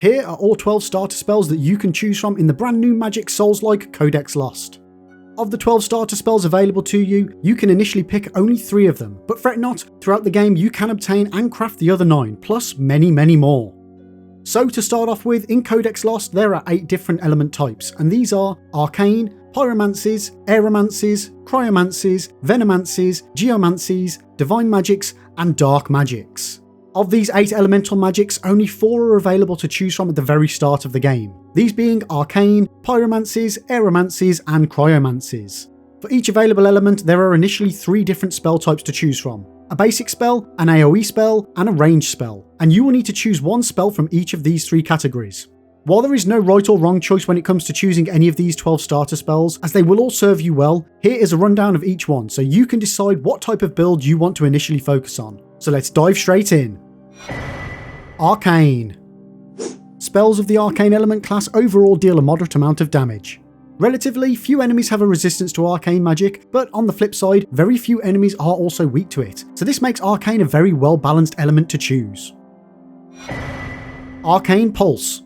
Here are all 12 starter spells that you can choose from in the brand new Magic Souls-like Codex Lost. Of the 12 starter spells available to you, you can initially pick only 3 of them, but fret not, throughout the game you can obtain and craft the other 9, plus many more. So to start off with, in Codex Lost there are 8 different element types, and these are Arcane, Pyromancies, Aeromancies, Cryomancies, Venomancies, Geomancies, Divine Magics, and Dark Magics. Of these 8 elemental magics, only 4 are available to choose from at the very start of the game, these being Arcane, Pyromancies, Aeromancies, and Cryomancies. For each available element, there are initially 3 different spell types to choose from: a basic spell, an AoE spell, and a ranged spell, and you will need to choose one spell from each of these 3 categories. While there is no right or wrong choice when it comes to choosing any of these 12 starter spells, as they will all serve you well, here is a rundown of each one so you can decide what type of build you want to initially focus on. So let's dive straight in. Arcane. Spells of the Arcane element class overall deal a moderate amount of damage. Relatively few enemies have a resistance to arcane magic, but on the flip side, very few enemies are also weak to it, so this makes Arcane a very well balanced element to choose. Arcane Pulse.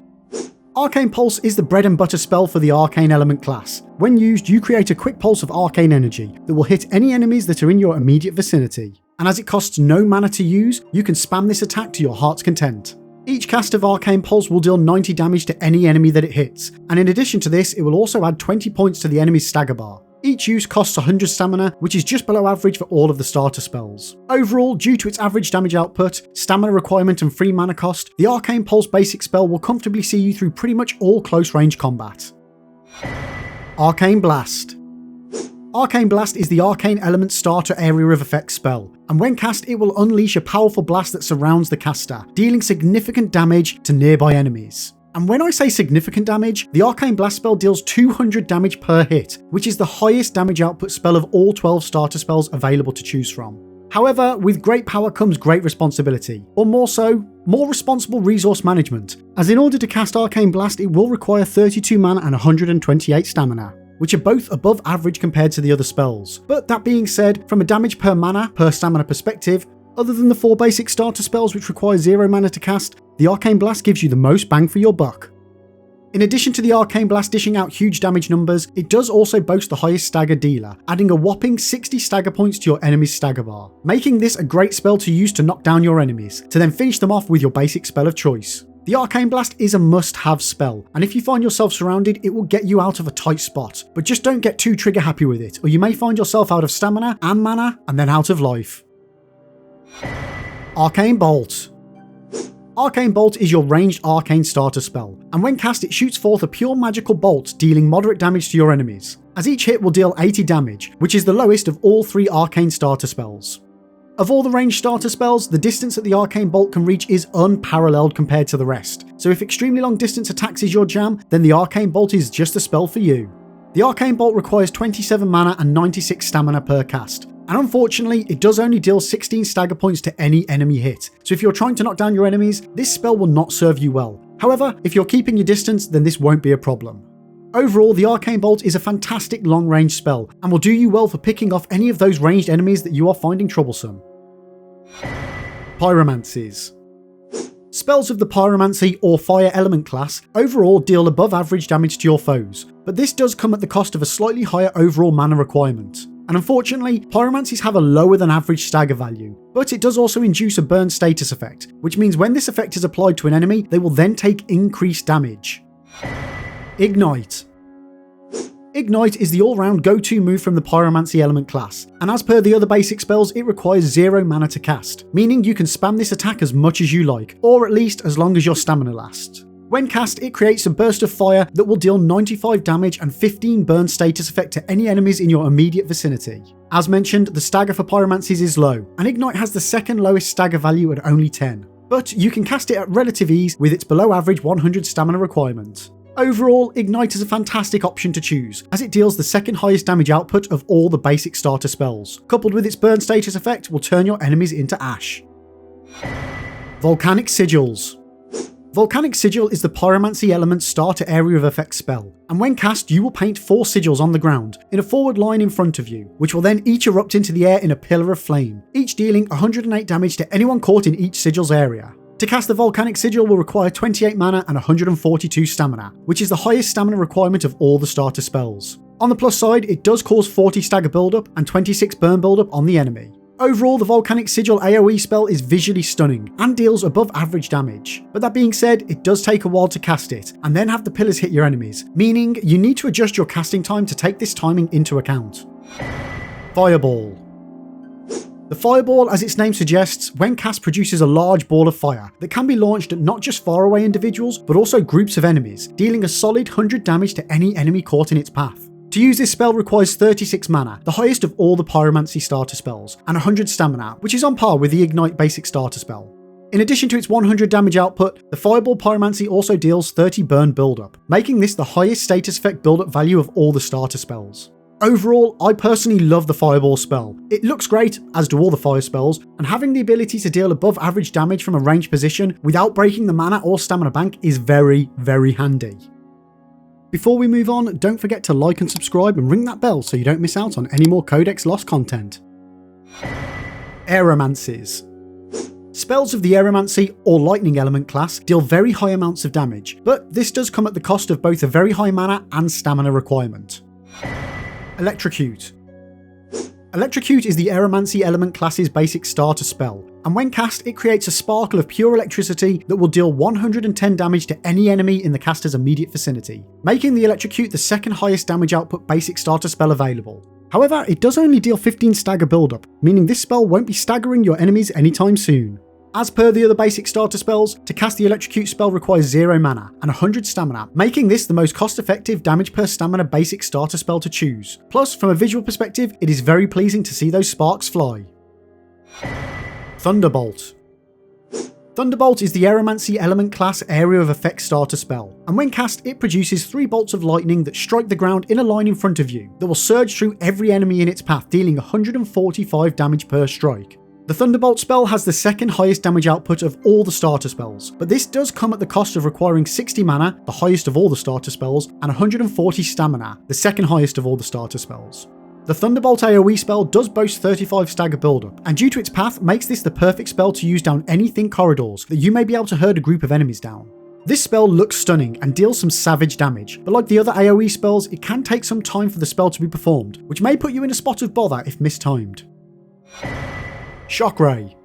Arcane Pulse is the bread and butter spell for the Arcane element class. When used, you create a quick pulse of arcane energy that will hit any enemies that are in your immediate vicinity. And as it costs no mana to use, you can spam this attack to your heart's content. Each cast of Arcane Pulse will deal 90 damage to any enemy that it hits, and in addition to this, it will also add 20 points to the enemy's stagger bar. Each use costs 100 stamina, which is just below average for all of the starter spells. Overall, due to its average damage output, stamina requirement, and free mana cost, the Arcane Pulse basic spell will comfortably see you through pretty much all close range combat. Arcane Blast. Arcane Blast is the Arcane element starter area of effect spell, and when cast it will unleash a powerful blast that surrounds the caster, dealing significant damage to nearby enemies. And when I say significant damage, the Arcane Blast spell deals 200 damage per hit, which is the highest damage output spell of all 12 starter spells available to choose from. However, with great power comes great responsibility, or more so, more responsible resource management, as in order to cast Arcane Blast it will require 32 mana and 128 stamina, which are both above average compared to the other spells. But that being said, from a damage per mana per stamina perspective, other than the 4 basic starter spells which require 0 mana to cast, the Arcane Blast gives you the most bang for your buck. In addition to the Arcane Blast dishing out huge damage numbers, it does also boast the highest stagger dealer, adding a whopping 60 stagger points to your enemy's stagger bar, making this a great spell to use to knock down your enemies, to then finish them off with your basic spell of choice. The Arcane Blast is a must-have spell, and if you find yourself surrounded, it will get you out of a tight spot, but just don't get too trigger happy with it, or you may find yourself out of stamina and mana, and then out of life. Arcane Bolt. Arcane Bolt is your ranged arcane starter spell, and when cast it shoots forth a pure magical bolt dealing moderate damage to your enemies, as each hit will deal 80 damage, which is the lowest of all 3 arcane starter spells. Of all the ranged starter spells, the distance that the Arcane Bolt can reach is unparalleled compared to the rest, so if extremely long distance attacks is your jam, then the Arcane Bolt is just the spell for you. The Arcane Bolt requires 27 mana and 96 stamina per cast, and unfortunately it does only deal 16 stagger points to any enemy hit, so if you're trying to knock down your enemies, this spell will not serve you well. However, if you're keeping your distance, then this won't be a problem. Overall, the Arcane Bolt is a fantastic long-range spell, and will do you well for picking off any of those ranged enemies that you are finding troublesome. Pyromancies. Spells of the Pyromancy or Fire element class overall deal above average damage to your foes, but this does come at the cost of a slightly higher overall mana requirement. And unfortunately, Pyromancies have a lower than average stagger value, but it does also induce a burn status effect, which means when this effect is applied to an enemy, they will then take increased damage. Ignite. Ignite is the all-round go-to move from the Pyromancy element class, and as per the other basic spells, it requires 0 mana to cast, meaning you can spam this attack as much as you like, or at least as long as your stamina lasts. When cast, it creates a burst of fire that will deal 95 damage and 15 burn status effect to any enemies in your immediate vicinity. As mentioned, the stagger for Pyromancies is low, and Ignite has the second lowest stagger value at only 10, but you can cast it at relative ease with its below average 100 stamina requirement. Overall, Ignite is a fantastic option to choose, as it deals the second highest damage output of all the basic starter spells, coupled with its burn status effect will turn your enemies into ash. Volcanic Sigils. Volcanic Sigil is the Pyromancy element starter area of effect spell, and when cast you will paint 4 sigils on the ground, in a forward line in front of you, which will then each erupt into the air in a pillar of flame, each dealing 108 damage to anyone caught in each sigil's area. To cast the Volcanic Sigil will require 28 mana and 142 stamina, which is the highest stamina requirement of all the starter spells. On the plus side, it does cause 40 stagger buildup and 26 burn buildup on the enemy. Overall, the Volcanic Sigil AoE spell is visually stunning and deals above average damage, but that being said, it does take a while to cast it and then have the pillars hit your enemies, meaning you need to adjust your casting time to take this timing into account. Fireball. The Fireball, as its name suggests, when cast produces a large ball of fire that can be launched at not just faraway individuals but also groups of enemies, dealing a solid 100 damage to any enemy caught in its path. To use this spell requires 36 mana, the highest of all the Pyromancy starter spells, and 100 stamina, which is on par with the Ignite basic starter spell. In addition to its 100 damage output, the Fireball Pyromancy also deals 30 burn buildup, making this the highest status effect buildup value of all the starter spells. Overall, I personally love the Fireball spell. It looks great, as do all the fire spells, and having the ability to deal above average damage from a ranged position without breaking the mana or stamina bank is very, very handy. Before we move on, don't forget to like and subscribe and ring that bell so you don't miss out on any more Codex Lost content. Aeromancies. Spells of the Aeromancy or Lightning Element class deal very high amounts of damage, but this does come at the cost of both a very high mana and stamina requirement. Electrocute. Electrocute is the Aeromancy element class's basic starter spell, and when cast it creates a sparkle of pure electricity that will deal 110 damage to any enemy in the caster's immediate vicinity, making the Electrocute the second highest damage output basic starter spell available. However, it does only deal 15 stagger buildup, meaning this spell won't be staggering your enemies anytime soon. As per the other basic starter spells, to cast the Electrocute spell requires 0 mana and 100 stamina, making this the most cost-effective damage per stamina basic starter spell to choose. Plus, from a visual perspective, it is very pleasing to see those sparks fly. Thunderbolt. Thunderbolt is the Aeromancy element class area of effect starter spell, and when cast it produces 3 bolts of lightning that strike the ground in a line in front of you that will surge through every enemy in its path, dealing 145 damage per strike. The Thunderbolt spell has the second highest damage output of all the starter spells, but this does come at the cost of requiring 60 mana, the highest of all the starter spells, and 140 stamina, the second highest of all the starter spells. The Thunderbolt AoE spell does boast 35 stagger buildup, and due to its path makes this the perfect spell to use down any thin corridors that you may be able to herd a group of enemies down. This spell looks stunning and deals some savage damage, but like the other AoE spells, it can take some time for the spell to be performed, which may put you in a spot of bother if mistimed. Shock Ray.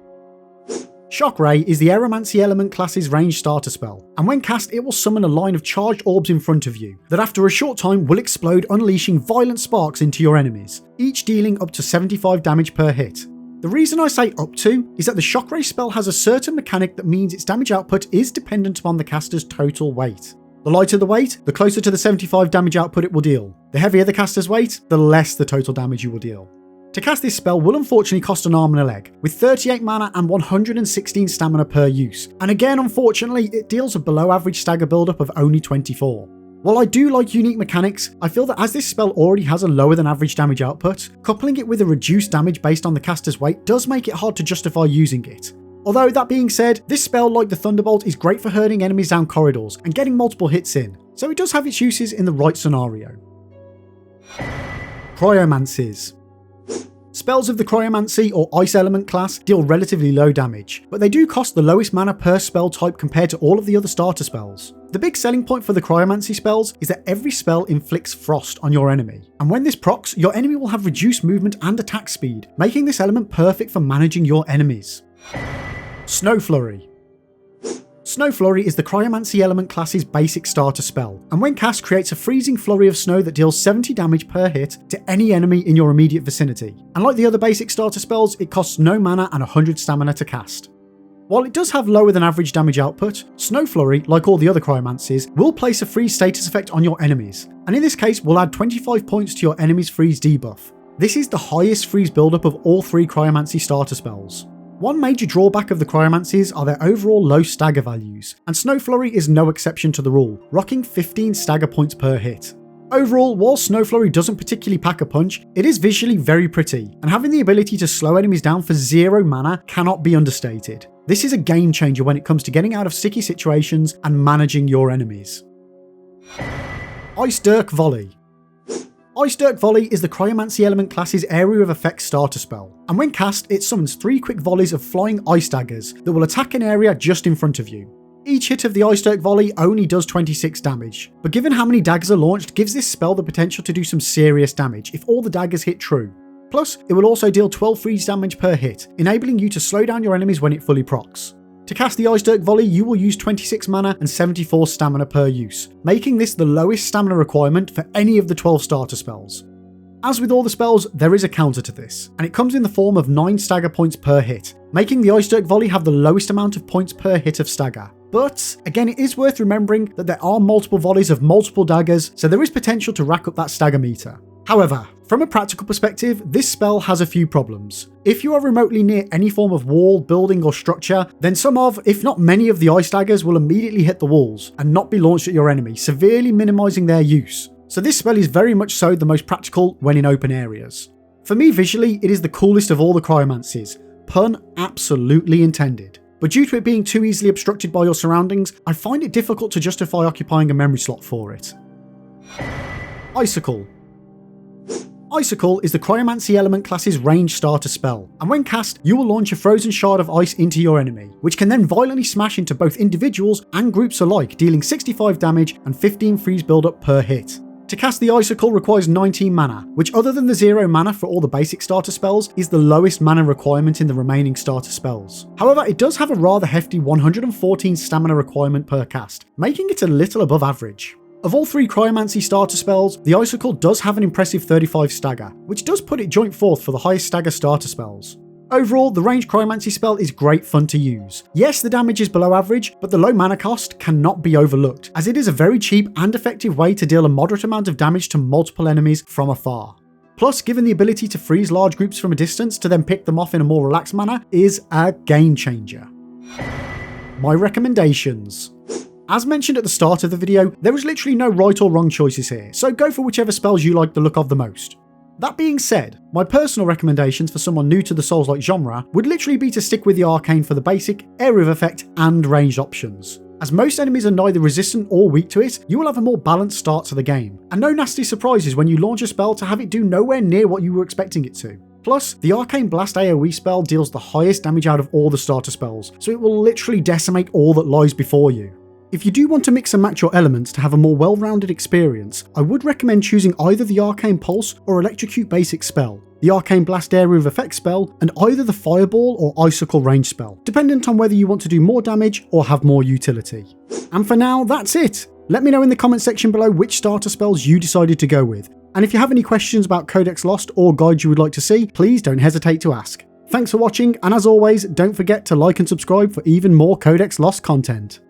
Shock Ray is the Aeromancy element class's ranged starter spell, and when cast it will summon a line of charged orbs in front of you that after a short time will explode, unleashing violent sparks into your enemies, each dealing up to 75 damage per hit. The reason I say up to is that the Shock Ray spell has a certain mechanic that means its damage output is dependent upon the caster's total weight. The lighter the weight, the closer to the 75 damage output it will deal. The heavier the caster's weight, the less the total damage you will deal. To cast this spell will unfortunately cost an arm and a leg, with 38 mana and 116 stamina per use, and again unfortunately it deals a below average stagger buildup of only 24. While I do like unique mechanics, I feel that as this spell already has a lower than average damage output, coupling it with a reduced damage based on the caster's weight does make it hard to justify using it. Although that being said, this spell like the Thunderbolt is great for herding enemies down corridors and getting multiple hits in, so it does have its uses in the right scenario. Cryomancies. Spells of the Cryomancy or Ice Element class deal relatively low damage, but they do cost the lowest mana per spell type compared to all of the other starter spells. The big selling point for the Cryomancy spells is that every spell inflicts frost on your enemy, and when this procs, your enemy will have reduced movement and attack speed, making this element perfect for managing your enemies. Snow Flurry. Snow Flurry is the Cryomancy element class's basic starter spell, and when cast creates a freezing flurry of snow that deals 70 damage per hit to any enemy in your immediate vicinity. And like the other basic starter spells, it costs no mana and 100 stamina to cast. While it does have lower than average damage output, Snow Flurry, like all the other Cryomancies, will place a freeze status effect on your enemies, and in this case will add 25 points to your enemy's freeze debuff. This is the highest freeze buildup of all 3 Cryomancy starter spells. One major drawback of the Cryomancies are their overall low stagger values, and Snow Flurry is no exception to the rule, rocking 15 stagger points per hit. Overall, while Snow Flurry doesn't particularly pack a punch, it is visually very pretty, and having the ability to slow enemies down for 0 mana cannot be understated. This is a game changer when it comes to getting out of sticky situations and managing your enemies. Icedirk Volley. Icedirk Volley is the Cryomancy element class's area of effect starter spell, and when cast it summons 3 quick volleys of flying ice daggers that will attack an area just in front of you. Each hit of the Icedirk Volley only does 26 damage, but given how many daggers are launched gives this spell the potential to do some serious damage if all the daggers hit true. Plus, it will also deal 12 freeze damage per hit, enabling you to slow down your enemies when it fully procs. To cast the Icedirk Volley, you will use 26 mana and 74 stamina per use, making this the lowest stamina requirement for any of the 12 starter spells. As with all the spells, there is a counter to this, and it comes in the form of 9 stagger points per hit, making the Icedirk Volley have the lowest amount of points per hit of stagger. But, again, it is worth remembering that there are multiple volleys of multiple daggers, so there is potential to rack up that stagger meter. However, from a practical perspective, this spell has a few problems. If you are remotely near any form of wall, building or structure, then some of, if not many of the ice daggers will immediately hit the walls and not be launched at your enemy, severely minimising their use. So this spell is very much so the most practical when in open areas. For me visually, it is the coolest of all the Cryomancies, pun absolutely intended. But due to it being too easily obstructed by your surroundings, I find it difficult to justify occupying a memory slot for it. Icicle. Icicle is the Cryomancy element class's range starter spell, and when cast, you will launch a frozen shard of ice into your enemy, which can then violently smash into both individuals and groups alike, dealing 65 damage and 15 freeze buildup per hit. To cast the Icicle requires 19 mana, which other than the 0 mana for all the basic starter spells, is the lowest mana requirement in the remaining starter spells. However, it does have a rather hefty 114 stamina requirement per cast, making it a little above average. Of all 3 Cryomancy starter spells, the Icicle does have an impressive 35 stagger, which does put it joint fourth for the highest stagger starter spells. Overall, the ranged Cryomancy spell is great fun to use. Yes, the damage is below average, but the low mana cost cannot be overlooked, as it is a very cheap and effective way to deal a moderate amount of damage to multiple enemies from afar. Plus, given the ability to freeze large groups from a distance to then pick them off in a more relaxed manner is a game changer. My recommendations. As mentioned at the start of the video, there is literally no right or wrong choices here, so go for whichever spells you like the look of the most. That being said, my personal recommendations for someone new to the Souls-like genre would literally be to stick with the Arcane for the basic, area of effect, and ranged options. As most enemies are neither resistant or weak to it, you will have a more balanced start to the game, and no nasty surprises when you launch a spell to have it do nowhere near what you were expecting it to. Plus, the Arcane Blast AoE spell deals the highest damage out of all the starter spells, so it will literally decimate all that lies before you. If you do want to mix and match your elements to have a more well-rounded experience, I would recommend choosing either the Arcane Pulse or Electrocute basic spell, the Arcane Blast area of effect spell, and either the Fireball or Icicle range spell, dependent on whether you want to do more damage or have more utility. And for now, that's it! Let me know in the comment section below which starter spells you decided to go with, and if you have any questions about Codex Lost or guides you would like to see, please don't hesitate to ask. Thanks for watching, and as always, don't forget to like and subscribe for even more Codex Lost content.